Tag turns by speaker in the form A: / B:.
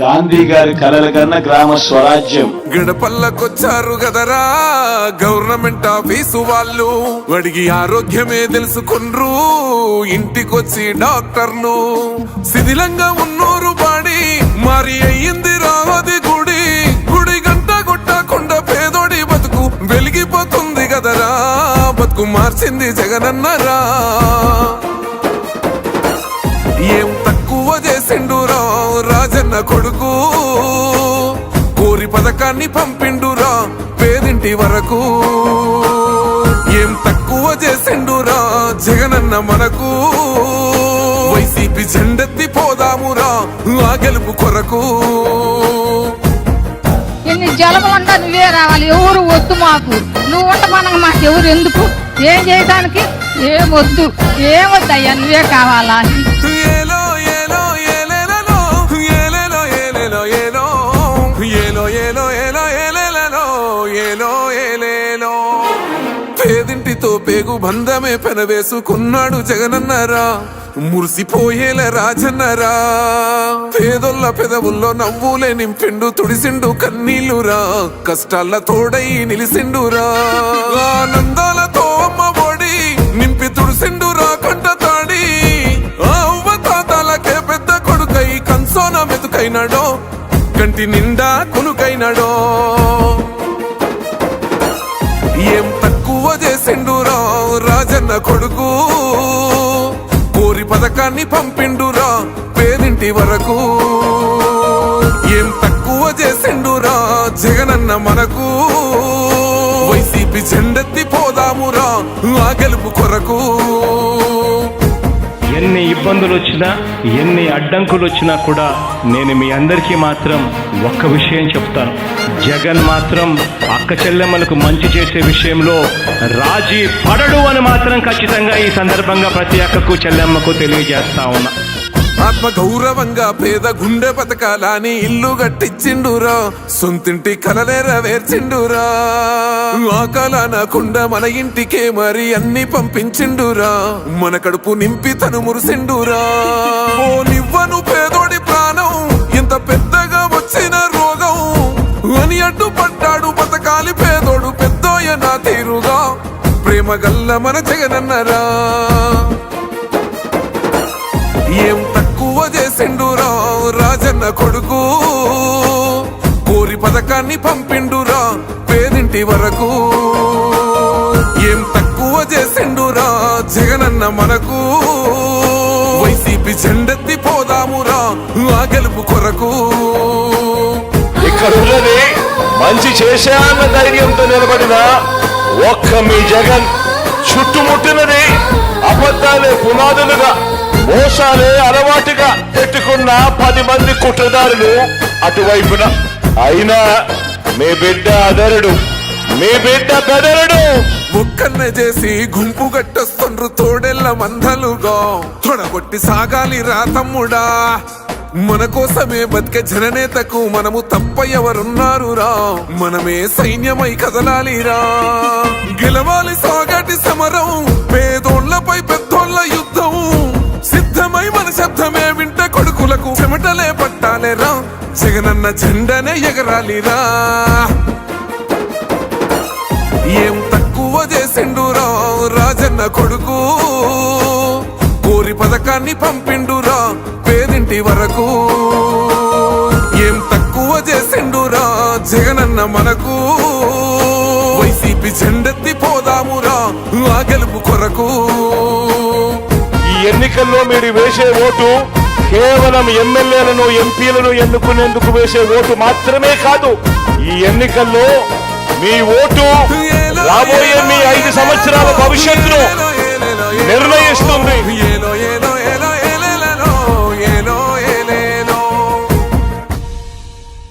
A: గాంధీ గారి కలల కన్నా గ్రామ స్వరాజ్యం.
B: గడపల్లకొచ్చారు గదరా గవర్నమెంట్ ఆఫీసు వాళ్ళు, అడిగి ఆరోగ్యమే తెలుసుకుండ్రు ఇంటికొచ్చి డాక్టర్లు. శిథిలంగా ఉన్నోరు బాడి మరి అయ్యింది రావది గుడి, గుడి గంట కొట్టకుండా పేదోడి బతుకు వెలిగిపోతుంది గదరా, బతుకు మార్చింది జగనన్నరా. ఏం తక్కువ చేసిండురా రాజన్న కొడుకు, కోరి పథకాన్ని పంపిండురా పేదింటి వరకు. ఏం తక్కువ చేసిండురా జగనన్న మనకు, వైసీపీ జెండెత్తి పోదామురా ఆ గెలుపు కొరకు.
C: ఎన్ని జలములంటా నువ్వే రావాలి, ఎవరు వద్దు మాకు, నువ్వు ఉండమనగా మాకు ఎవరు ఎందుకు, ఏం చేయడానికి ఏమొద్దు, ఏమొద్దయ్యా నువ్వే కావాలా.
B: ఏలో ఏలో ఏలేలో ఏలేలో ఏలేలో ఏలో ఏలో ఏలో ఏలో ఏలేలో ఏలో ఏలేలో. పేదింటితో పేగు బంధమే పెనవేసుకున్నాడు జగనన్నరా, మురిసిపోయేల రాజన్నరా. పేదొల్ల పెదవుల్లో నవ్వులే నింపిండు, తుడిసిండు కన్నీళ్లురా, కష్టాల తోడై నిలిసిండురా. ఆనందాలతో అమ్మ ఒడి నింపి తుడిసిండురా కంట తాడి, అవ్వ తాతలకే పెద్ద కొడుకై కంసోన మెతుకైనాడో, కంటి నిండా కునుకైనాడో. ఏం తక్కువ చేసిండురా రాజన్న కొడుకు, కోరి పథకాన్ని పంపిండురా పేదింటి వరకు. ఏం తక్కువ చేసిండురా జగనన్న మనకు, వైసీపీ జెండెత్తి పోదామురా ఆ గెలుపు కొరకు.
D: ఎన్ని ఇబ్బందులు వచ్చినా ఎన్ని అడ్డంకులు వచ్చినా కూడా నేను మీ అందరికీ మాత్రం ఒక్క విషయం చెప్తాను, జగన్ మాత్రం అక్క చెల్లెమ్మలకు మంచి చేసే విషయంలో రాజీ పడడు అని మాత్రం ఖచ్చితంగా ఈ సందర్భంగా ప్రతి అక్కకు చెల్లెమ్మకు తెలియజేస్తా ఉన్నా.
B: ఆత్మ గౌరవంగా పేద గుండె బతకాలని ఇల్లు గట్టించిండురా, సొంతింటి కలలేరవేర్చిండురా. ఆకలనకుండా మన ఇంటికే మరి అన్ని పంపించిండురా, మన కడుపు నింపి తను మురిసిండురా. ఓ నివ్వను పేదోడి ప్రాణం ఇంత పెద్దగా వచ్చిన రోగం అని అడ్డుపడ్డాడు బతకాలి పేదోడు పెద్దోయ నా తీరుగా, ప్రేమ గల్ల మన జగనన్నరా. ఏం తక్కువ చేసిండురా రాజన్న కొడుకు, కోరి పథకాన్ని పంపిండురా పేదింటి వరకు. ఏం తక్కువ చేసిండురా జగనన్న మనకు, వైసీపీ జెండెత్తి పోదామురా ఆ గెలుపు కొరకు.
A: ఇక్కడ ఉన్నది మంచి చేశాన్న ధైర్యంతో నిలబడిన ఒక్క మీ జగన్, చుట్టుముట్టినది అబద్ధాలే పునాదులుగా మోసాలే అలవాటుగా పెట్టుకున్న 10 మంది కుట్రదారులు అటువైపున. అయినా మీ బిడ్డ అదరుడు, మీ బిడ్డ బెదరుడు.
B: ఒక్కన్న చేసి గుంపు గట్టొస్తుండ్రు తోడెల్ల మందలుగా, తొడగొట్టి సాగాలి రా తమ్ముడా, మన కోసమే బతికే జననేతకు మనము తప్ప ఎవరున్నారు రా, మనమే సైన్యమై కదలాలిరా. గెలవాలి సాగటి సమరం, పేదోళ్లపై పెద్దోళ్ల యుద్ధం, సిద్ధమై మన శబ్దమే వింట కొడుకులకు చెమటలే పట్టాలేరా, జగనన్న జెండనే ఎగరాలిరా. ఏం తక్కువ చేసిండురా రాజన్న కొడుకు, కోరి పథకాన్ని పంపిండురా పేదింటి వరకు. ఏం తక్కువ చేసిండురా జగనన్న మనకు, వైసీపీ జెండెత్తి పోదామురా ఆ గెలుపు కొరకు.
A: ఈ ఎన్నికల్లో మీరు వేసే ఓటు కేవలం ఎమ్మెల్యేలను ఎంపీలను ఎన్నుకునేందుకు వేసే ఓటు మాత్రమే కాదు, ఈ ఎన్నికల్లో మీ ఓటు రాబోయే మీ 5 సంవత్సరాల భవిష్యత్తును నిర్ణయిస్తుంది.